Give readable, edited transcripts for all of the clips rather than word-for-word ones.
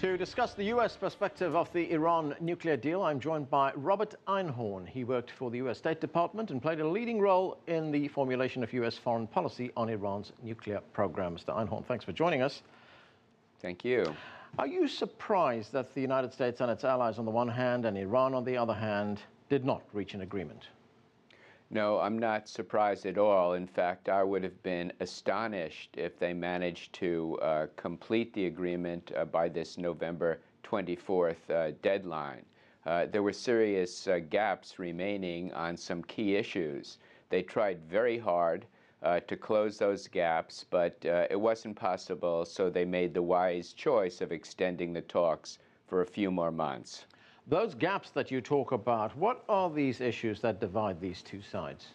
To discuss the U.S. perspective of the Iran nuclear deal, I'm joined by Robert Einhorn. He worked for the U.S. State Department and played a leading role in the formulation of U.S. foreign policy on Iran's nuclear program. Mr. Einhorn, thanks for joining us. Thank you. Are you surprised that the United States and its allies on the one hand and Iran on the other hand did not reach an agreement? No, I'm not surprised at all. In fact, I would have been astonished if they managed to complete the agreement by this November 24th deadline. There were serious gaps remaining on some key issues. They tried very hard to close those gaps, but it wasn't possible, so they made the wise choice of extending the talks for a few more months. Those gaps that you talk about, what are these issues that divide these two sides?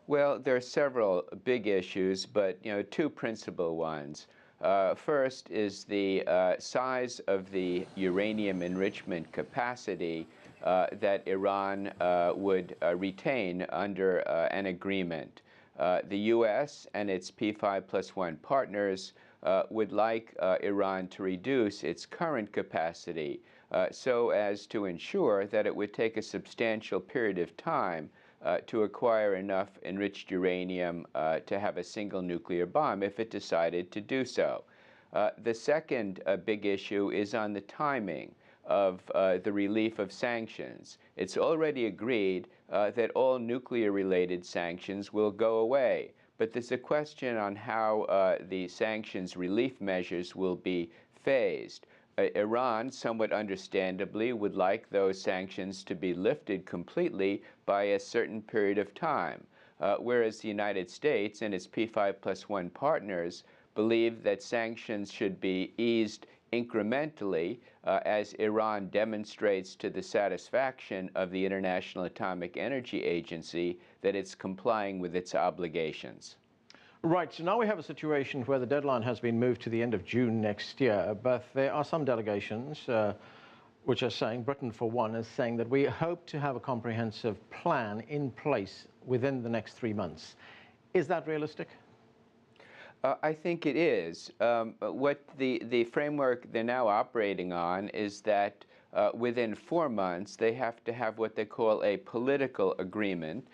Well, there are several big issues, but two principal ones. First is the size of the uranium enrichment capacity that Iran would retain under an agreement. The U.S. and its P5+1 partners would like Iran to reduce its current capacity so as to ensure that it would take a substantial period of time to acquire enough enriched uranium to have a single nuclear bomb if it decided to do so. The second big issue is on the timing of the relief of sanctions. It's already agreed that all nuclear-related sanctions will go away, but there's a question on how the sanctions relief measures will be phased. Iran, somewhat understandably, would like those sanctions to be lifted completely by a certain period of time, whereas the United States and its P5+1 partners believe that sanctions should be eased incrementally as Iran demonstrates to the satisfaction of the International Atomic Energy Agency that it's complying with its obligations. Right, so now we have a situation where the deadline has been moved to the end of June next year, but there are some delegations which are saying, Britain for one, is saying that we hope to have a comprehensive plan in place within the next 3 months. Is that realistic? I think it is. What the framework they're now operating on is that within 4 months they have to have what they call a political agreement,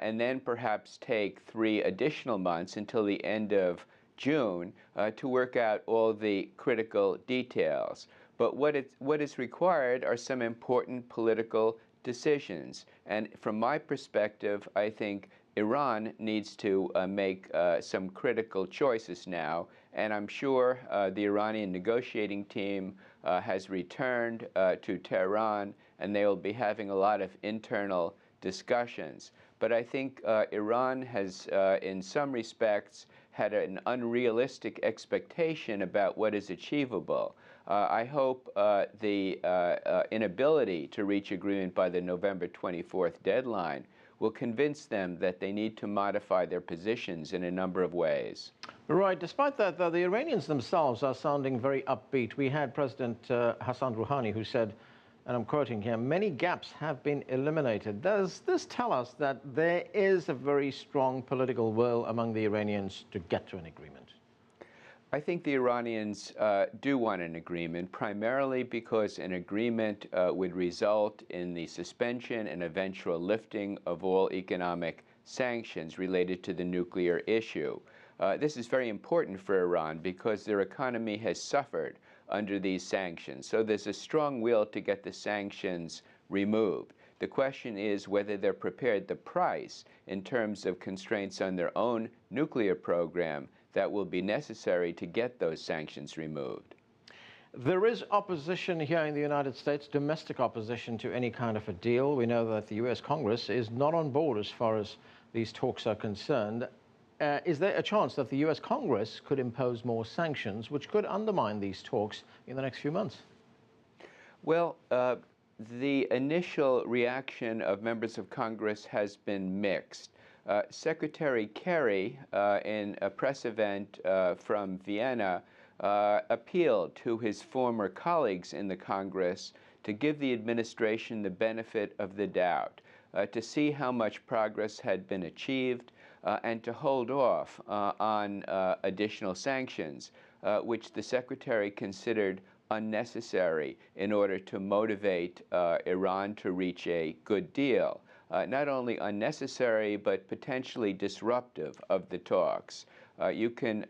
and then perhaps take 3 additional months until the end of June to work out all the critical details. But what is required are some important political decisions. And from my perspective, I think Iran needs to make some critical choices now, and I'm sure the Iranian negotiating team has returned to Tehran, and they will be having a lot of internal discussions. But I think Iran has, in some respects, had an unrealistic expectation about what is achievable. I hope the inability to reach agreement by the November 24th deadline will convince them that they need to modify their positions in a number of ways. Right. Despite that, though, the Iranians themselves are sounding very upbeat. We had President Hassan Rouhani who said, and I'm quoting here, many gaps have been eliminated. Does this tell us that there is a very strong political will among the Iranians to get to an agreement? I think the Iranians do want an agreement, primarily because an agreement would result in the suspension and eventual lifting of all economic sanctions related to the nuclear issue. This is very important for Iran because their economy has suffered under these sanctions. So there's a strong will to get the sanctions removed. The question is whether they're prepared the price in terms of constraints on their own nuclear program that will be necessary to get those sanctions removed. There is opposition here in the United States, domestic opposition to any kind of a deal. We know that the U.S. Congress is not on board as far as these talks are concerned. Is there a chance that the U.S. Congress could impose more sanctions, which could undermine these talks in the next few months? Well, the initial reaction of members of Congress has been mixed. Secretary Kerry, in a press event from Vienna, appealed to his former colleagues in the Congress to give the administration the benefit of the doubt, to see how much progress had been achieved, and to hold off on additional sanctions, which the Secretary considered unnecessary in order to motivate Iran to reach a good deal. Not only unnecessary, but potentially disruptive of the talks. You can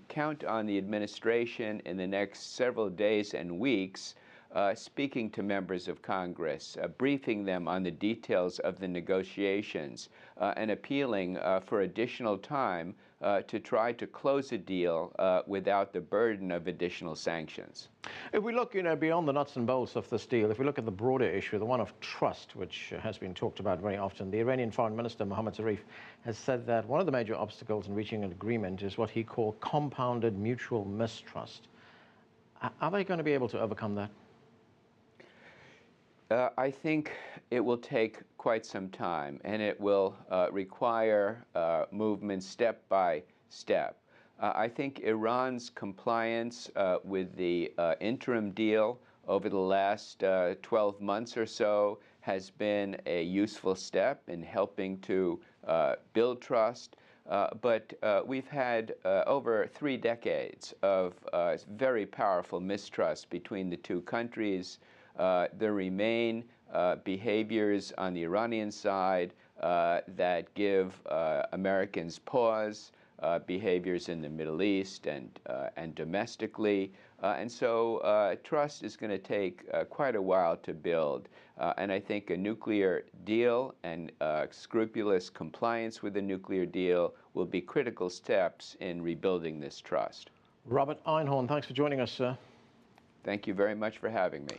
count on the administration in the next several days and weeks speaking to members of Congress, briefing them on the details of the negotiations, and appealing for additional time to try to close a deal without the burden of additional sanctions. If we look, beyond the nuts and bolts of this deal, if we look at the broader issue, the one of trust, which has been talked about very often, the Iranian Foreign Minister Mohammad Zarif has said that one of the major obstacles in reaching an agreement is what he called compounded mutual mistrust. Are they going to be able to overcome that? I think it will take quite some time, and it will require movement step by step. I think Iran's compliance with the interim deal over the last 12 months or so has been a useful step in helping to build trust. But we've had over 3 decades of very powerful mistrust between the two countries. There remain behaviors on the Iranian side that give Americans pause, behaviors in the Middle East and domestically. And so trust is going to take quite a while to build. And I think a nuclear deal and scrupulous compliance with the nuclear deal will be critical steps in rebuilding this trust. Robert Einhorn, thanks for joining us, sir. Thank you very much for having me.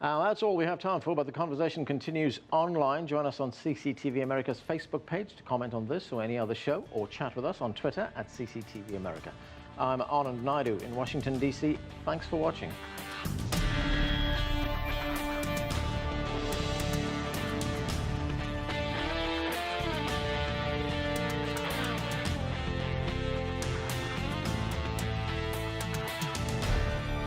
That's all we have time for, but the conversation continues online. Join us on CCTV America's Facebook page to comment on this or any other show, or chat with us on Twitter at cctv-america. I'm Anand Naidu in Washington, D.C. Thanks for watching.